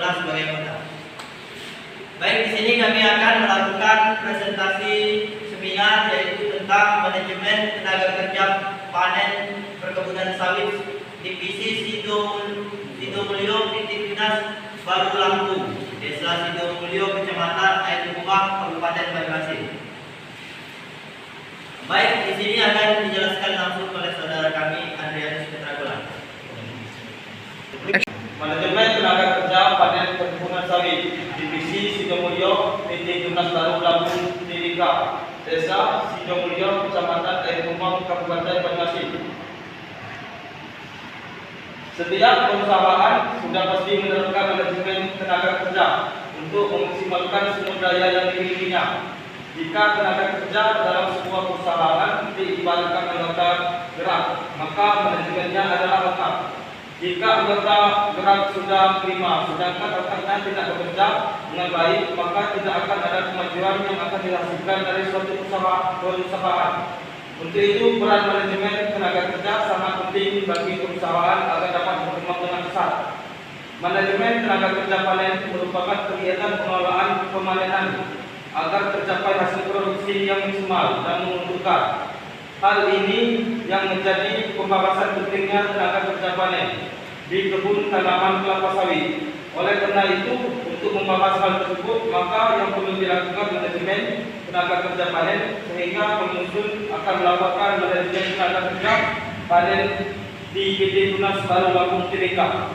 nasional sebagai anggota. Baik, di sini kami akan melakukan presentasi seminar yaitu tentang manajemen tenaga kerja panen perkebunan sawit divisi Sidomulyo titik dinas Baru Lampung, Desa Sidomulyo, Kecamatan Air Kumbang, Kabupaten Banjarmasin. Baik, di sini akan dijelaskan langsung oleh saudara kami Andrianus Petragolan. Manajemen tenaga kerja panen perkebunan sawit divisi Sidomulyo PT Tunas Baru Lampung Timika, Desa Sidomulyo, Kecamatan Air Kumbang, Kabupaten Banjarmasin. Setiap perusahaan sudah pasti menerapkan manajemen tenaga kerja untuk memaksimalkan sumber daya yang dimilikinya. Jika tenaga kerja dalam sebuah perusahaan diibaratkan anggota gerak, maka manajemennya adalah otak. Jika anggota gerak sudah prima, sedangkan otaknya tidak bekerja dengan baik, maka tidak akan ada kemajuan yang akan dihasilkan dari suatu perusahaan. Untuk itu, peran manajemen tenaga kerja sangat penting bagi perusahaan agar dapat berkembang dengan pesat. Manajemen tenaga kerja panen merupakan kegiatan pengelolaan pemanenan agar tercapai hasil produksi yang maksimal dan menguntungkan. Hal ini yang menjadi pembahasan pentingnya tenaga kerja panen di kebun tanaman kelapa sawit. Oleh karena itu, untuk membahas hal tersebut, maka yang perlu dilakukan manajemen tenaga kerja panen sehingga penyusun akan melakukan manajemen tenaga kerja panen di PT Tunas Baru Lampung Timika.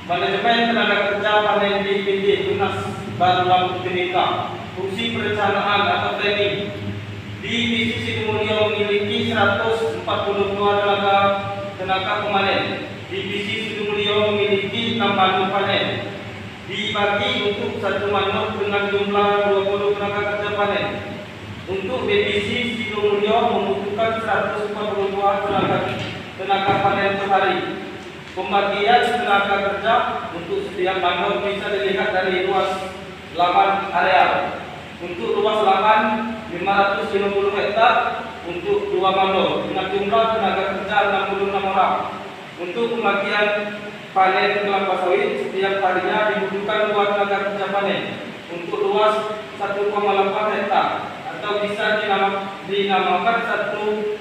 Manajemen tenaga kerja panen di PT Tunas Baru Lampung Timika. Fungsi perencanaan atau planning. Divisi Sidomulyo memiliki 142 tenaga pemanen. Divisi Sidomulyo memiliki 6 manuk panen. Dibagi untuk satu manuk dengan jumlah 20 tenaga kerja panen. Untuk divisi Sidomulyo membutuhkan 142 tenaga panen per hari. Pembagian tenaga kerja untuk setiap manuk bisa dilihat dari luas lahan areal. Untuk luas lahan 550 hektar untuk 2 manuk dengan jumlah tenaga kerja 66 orang. Untuk pembagian panen kelapa sawit setiap harinya dibutuhkan 2 tenaga kerja panen untuk luas 1,8 hektar atau bisa dinamakan satu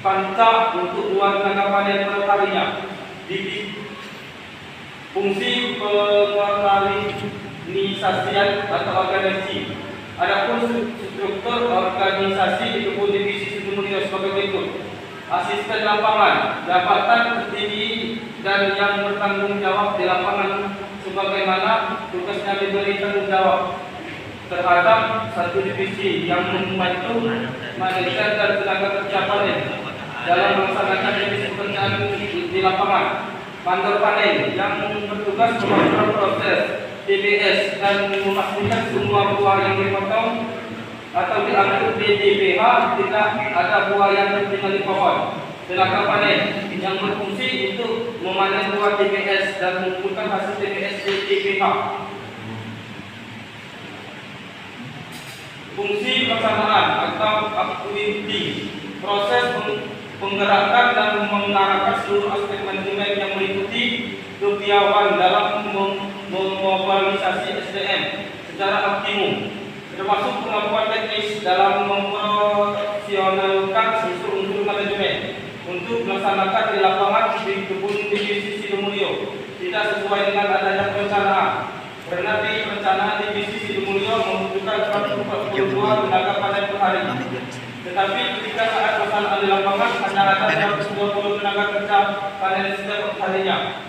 panca untuk 2 tenaga panen per harinya. Fungsi pengorganisasian atau organisasi. Adapun struktur organisasi di kebun divisi Sidomulyo sebagai berikut. Asisten lapangan, jabatan tertinggi dan yang bertanggung jawab di lapangan sebagaimana tugasnya diberi tanggung jawab terhadap satu divisi yang membantu manajer dan tenaga kerja panen dalam melaksanakan divisi pekerjaan di lapangan. Mandor panen yang bertugas mengontrol proses TBS dan memastikan semua buah yang dipotong atau diangkut di DPH tidak ada buah yang tertinggal di pohon. Tenaga panen yang berfungsi untuk memanen buah TBS dan mengumpulkan hasil TBS di DPH. Fungsi pelaksanaan atau activity, proses penggerakan dan mengarahkan seluruh aspek manajemen yang meliputi kepiawaian dalam memobilisasi SDM secara optimum, termasuk kemampuan teknis dalam memprofesionalkan unsur-unsur manajemen untuk melaksanakan di lapangan di kebun divisi Sidomulyo tidak sesuai dengan adanya perencanaan. Karena di perencanaan divisi Sidomulyo membutuhkan 142 tenaga panen per hari. Tetapi ketika saat pelaksanaan di lapangan hanya ada 120 tenaga kerja panen setiap harinya.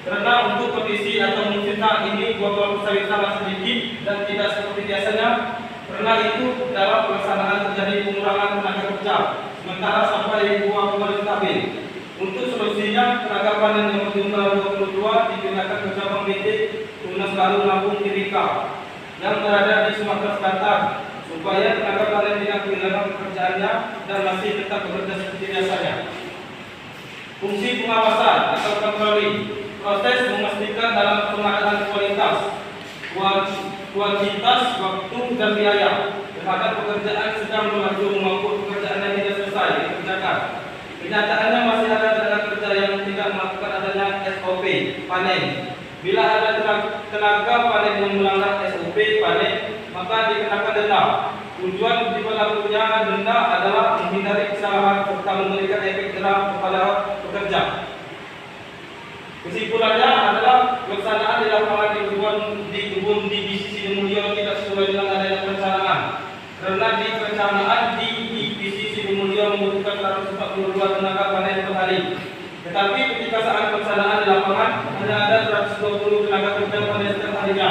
Karena untuk kondisi atau musim saat ini buah sawit sangat sedikit dan tidak seperti biasanya, karena itu dalam pelaksanaan terjadi pengurangan tenaga kerja sementara sampai buah kembali stabil. Untuk solusinya, tenaga panen yang berjumlah 22 digunakan ke cabang PT Tunas Baru Lampung Timika yang berada di Sumatera Selatan supaya tenaga panen tidak kehilangan pekerjaannya dan masih tetap bekerja seperti biasanya. Fungsi pengawasan atau kontroli, proses memastikan dalam pengadaan kualitas, kuantitas, waktu dan biaya terhadap pekerjaan sedang berlangsung maupun pekerjaan yang tidak selesai dikerjakan. Kenyataannya masih ada tenaga kerja yang tidak melakukan adanya SOP SOP panen. Bila ada tenaga panen yang melanggar SOP panen, maka dikenakan denda. Tujuan diberlakunya denda adalah menghindari kesalahan serta memberikan efek jerah kepada pekerja. Kesimpulannya adalah pelaksanaan di lapangan di kebun di BCC Demulyo tidak sesuai dengan adanya perencanaan. Karena di perencanaan di BCC Demulyo membutuhkan 142 tenaga panen per hari. Tetapi ketika saat pelaksanaan di lapangan hanya ada 120 tenaga kerja panen setiap harinya.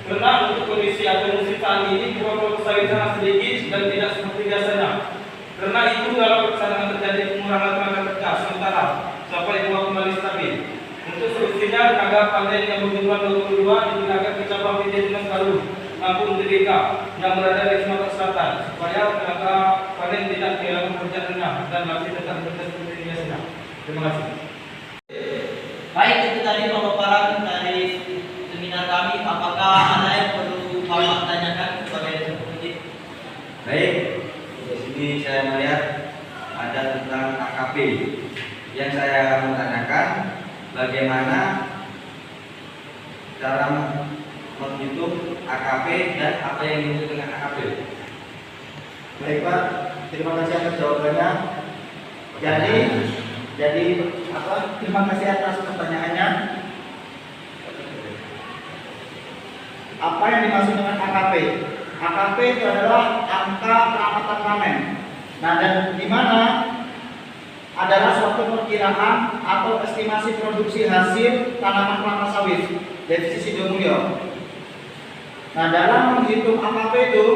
Karena untuk kondisi atau musim saat ini kebutuhan sawit sangat sedikit dan tidak seperti biasanya. Karena itu dalam pelaksanaan terjadi pengurangan tenaga kerja sementara sampai kembali stabil. Untuk solusinya tenaga panen yang berjumlah 22 digunakan ke cabang PT Dinas Baru maupun TBK yang berada di Sumatera Selatan supaya tenaga panen tidak kehilangan pekerjaannya dan masih tetap bekerja seperti biasanya. Terima kasih. Baik, itu tadi pemaparan dari seminar kami. Apakah ada yang perlu Bapak tanyakan sebagai eksekutif? Baik, di sini saya melihat ada tentang AKP. Yang saya mau tanyakan, bagaimana cara menghitung AKP dan apa yang dimaksud dengan AKP? Baik Pak, terima kasih atas jawabannya. Jadi terima kasih atas pertanyaannya. Apa yang dimaksud dengan AKP? AKP itu adalah angka keramatan panen. Nah, dan di mana adalah suatu perkiraan atau estimasi produksi hasil tanaman kelapa sawit dari sisi Demulyo. Nah, dalam menghitung AKP itu,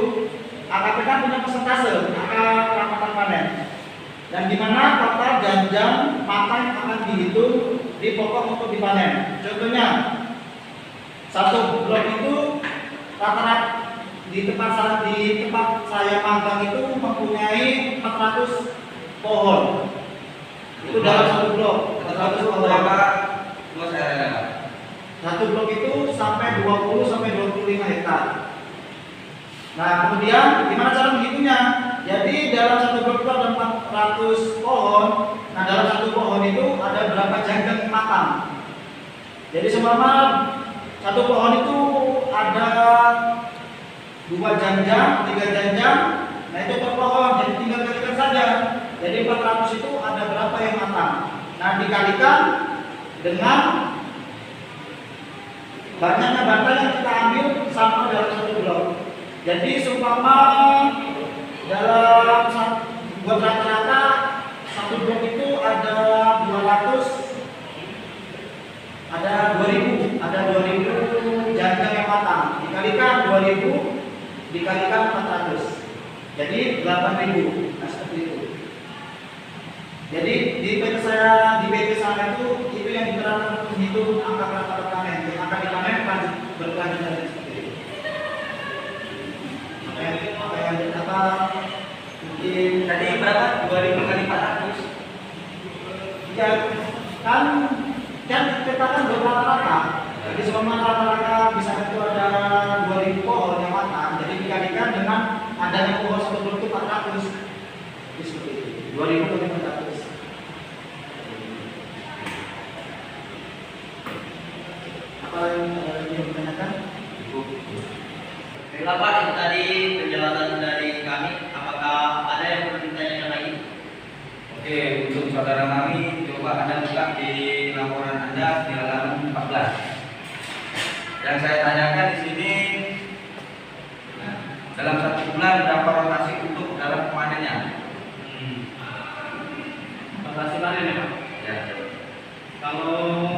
AKP kan punya persentase angka keramatan panen. Dan di mana total janjang matang akan dihitung di pokok untuk dipanen. Contohnya, satu blok itu rata-rata di tempat saya magang itu mempunyai 400 pohon. Itu dalam satu blok. 400 pohon. Luas area. Satu blok itu sampai 20 sampai 25 hektar. Nah, kemudian gimana cara menghitungnya? Jadi dalam satu blok itu ada 400 pohon. Nah, dalam satu pohon itu ada berapa janjang matang? Jadi seumpama satu pohon itu ada 2 janjang, 3 janjang. Nah, itu per pohon. Jadi tinggal kalikan saja. Jadi 400 itu ada berapa yang matang? Nah, dikalikan dengan banyaknya batang yang kita ambil sama dalam satu blok. Jadi seumpama dalam buat rata-rata satu blok itu ada 2000 janjang yang matang. Dikalikan 2000 dikalikan 400. Jadi 8000. Nah, seperti itu. Jadi di PT saya itu yang diterapkan untuk menghitung angka keramatan panen. Yang akan dipanen berkelanjutan seperti itu. Mungkin Tadi berapa? 2000 kali 400. ya kan kita kan berrata-rata. Jadi semua rata-rata bisa itu ada 2000 pohon yang matang. Jadi dikalikan dengan adanya pohon satu blok itu 400. Jadi seperti itu. 2000 kali 400. Apa yang ditanyakan? Baiklah Pak, itu tadi penjelasan dari kami. Apakah ada yang perlu ditanyakan lagi? Oke, untuk saudara kami, coba Anda buka di laporan Anda di halaman 14. Yang saya tanyakan di sini, dalam 1 bulan berapa rotasi untuk dalam panennya? Rotasi panen ya Pak? Ya. Kalau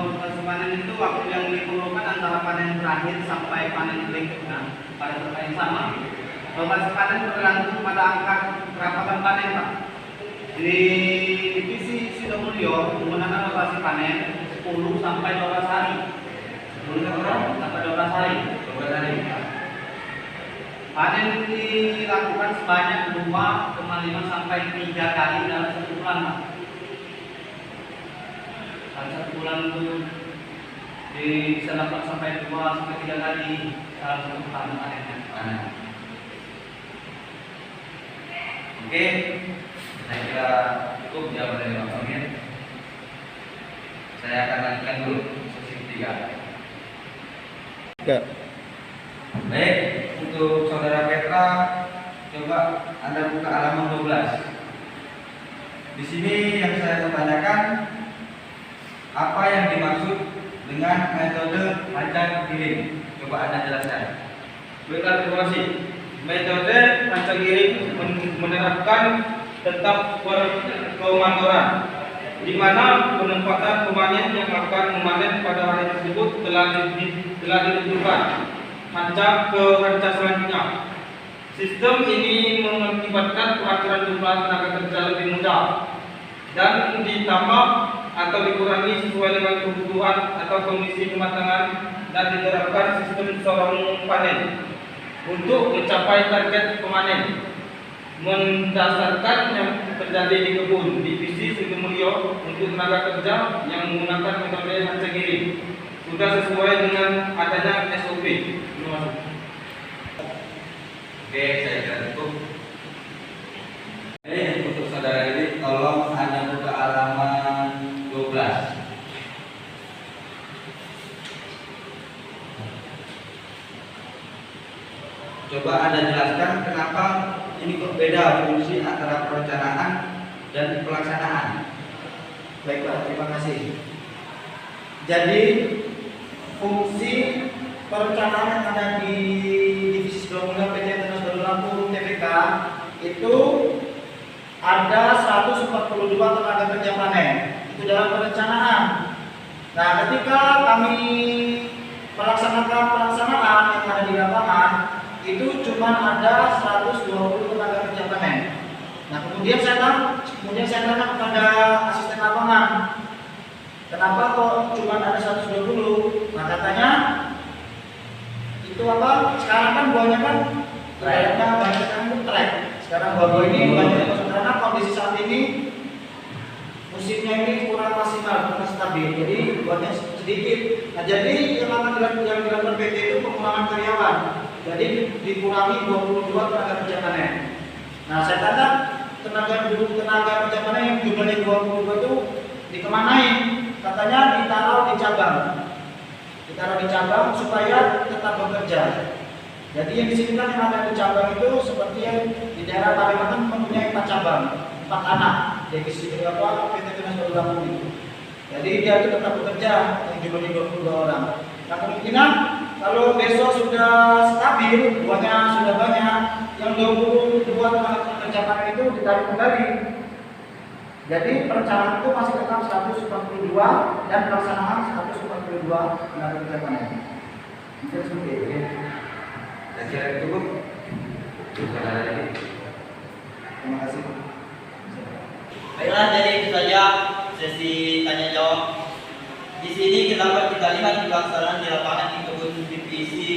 rotasi panen itu waktu yang diperlukan antara panen terakhir sampai panen berikutnya pada tempat yang sama. Rotasi panen bergantung pada angka kerapatan panen Pak. Di divisi Sidomulyo menggunakan rotasi panen 10 sampai 12 hari. 10 sampai 12 hari. 12 hari. Panen dilakukan sebanyak 2,5 sampai 3 kali dalam 1 bulan Pak. Dalam 1 bulan itu bisa dapat sampai 2 sampai 3 kali dalam 1 bulan panennya. Oke, saya kira cukup jawaban dari Pak Pamir. Saya akan lanjutkan dulu sesi ketiga. Ya. Baik, untuk saudara Petra, coba Anda buka halaman 12. Di sini yang saya mau tanyakan, apa yang dimaksud dengan metode panjang giring? Coba Anda jelaskan. Baiklah, terima kasih. Metode panjang giring menerapkan tentang perkomandoran, di mana penempatan pemanen yang akan memanen pada hari tersebut telah ditentukan hancam ke hancam selanjutnya. Sistem ini mengakibatkan pengaturan jumlah tenaga kerja lebih mudah dan ditambah atau dikurangi sesuai dengan kebutuhan atau kondisi kematangan, dan diterapkan sistem sorong panen untuk mencapai target pemanen mendasarkan yang terjadi di kebun divisi Sidomulyo untuk tenaga kerja yang menggunakan metode panjang giring sudah sesuai dengan adanya SOP. Terima kasih. Oke, saya kira cukup. Untuk saudara ini, tolong Anda buka halaman 12. Coba Anda jelaskan kenapa ini berbeda fungsi antara perencanaan dan pelaksanaan. Baiklah, terima kasih. Jadi fungsi perencanaan yang ada di divisi Sidomulyo PT Tenas Lampung TBK itu ada 142 tenaga kerja panen. Itu dalam perencanaan. Nah, ketika kami melaksanakan pelaksanaan yang ada di lapangan, itu cuma ada 120 tenaga kerja panen. Nah, kemudian saya tanya kepada asisten lapangan, kenapa kok cuma ada 120? Nah, katanya itu apa? Sekarang kan buahnya kan kayaknya banyak yang trek. Sekarang buah ini banyak karena kondisi saat ini musimnya ini kurang maksimal, kurang stabil, jadi buahnya sedikit. Nah, jadi yang akan dilakukan PT itu pengurangan karyawan. Jadi dikurangi 22 tenaga kerja panen. Nah, saya tanya tenaga kerja panen yang jumlahnya 22 itu dikemanain? Katanya ditaruh di cabang supaya tetap bekerja. Jadi yang di sini kan yang ada di cabang itu seperti yang di daerah Kalimantan mempunyai 4 cabang, 4 anak divisi PT Tenas Lampung itu. Jadi dia itu tetap bekerja yang jumlahnya 22 orang. Nah, kemungkinan kalau besok sudah stabil, buahnya sudah banyak, yang 22 tenaga kerja panen itu ditarik kembali. Jadi perencanaan itu masih tetap 142 dan pelaksanaan 142 tenaga kerja panen. Mungkin seperti itu. Saya kira cukup. Saudara ini. Terima kasih. Baiklah, jadi itu saja sesi tanya jawab. Di sini kita lihat pelaksanaan di lapangan di kebun divisi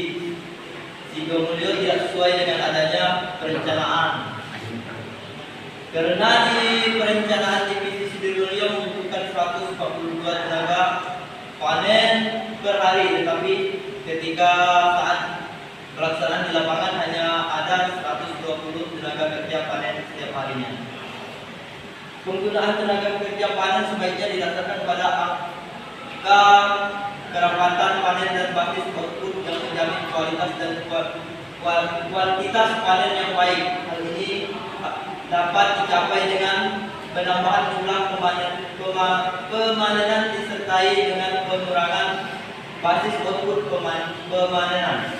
Sidomulyo tidak sesuai dengan adanya perencanaan. Karena di perencanaan divisi Sidomulyo membutuhkan 142 tenaga panen per hari, tetapi ketika saat pelaksanaan di lapangan hanya ada 120 tenaga kerja panen setiap harinya. Penggunaan tenaga kerja panen sebaiknya didasarkan pada angka kerapatan panen dan basis output yang menjamin kualitas dan kuantitas panen yang baik. Hal ini dapat dicapai dengan penambahan jumlah pemanenan disertai dengan pengurangan basis output pemanenan.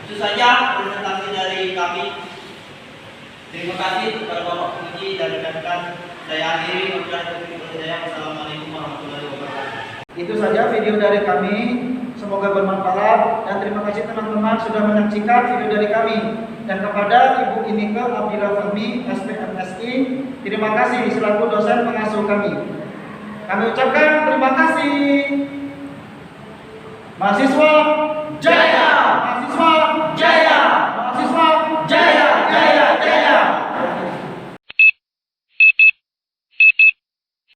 Itu saja presentasi dari kami. Terima kasih kepada Bapak Puji dan rekan-rekan. Saya akhiri. Wassalamualaikum warahmatullahi wabarakatuh. Itu saja video dari kami. Semoga bermanfaat dan terima kasih teman-teman sudah menyaksikan video dari kami. Dan kepada Ibu Inneke Abdillah Fahmi, SPMSI, terima kasih selaku dosen pengasuh kami. Kami ucapkan terima kasih. Mahasiswa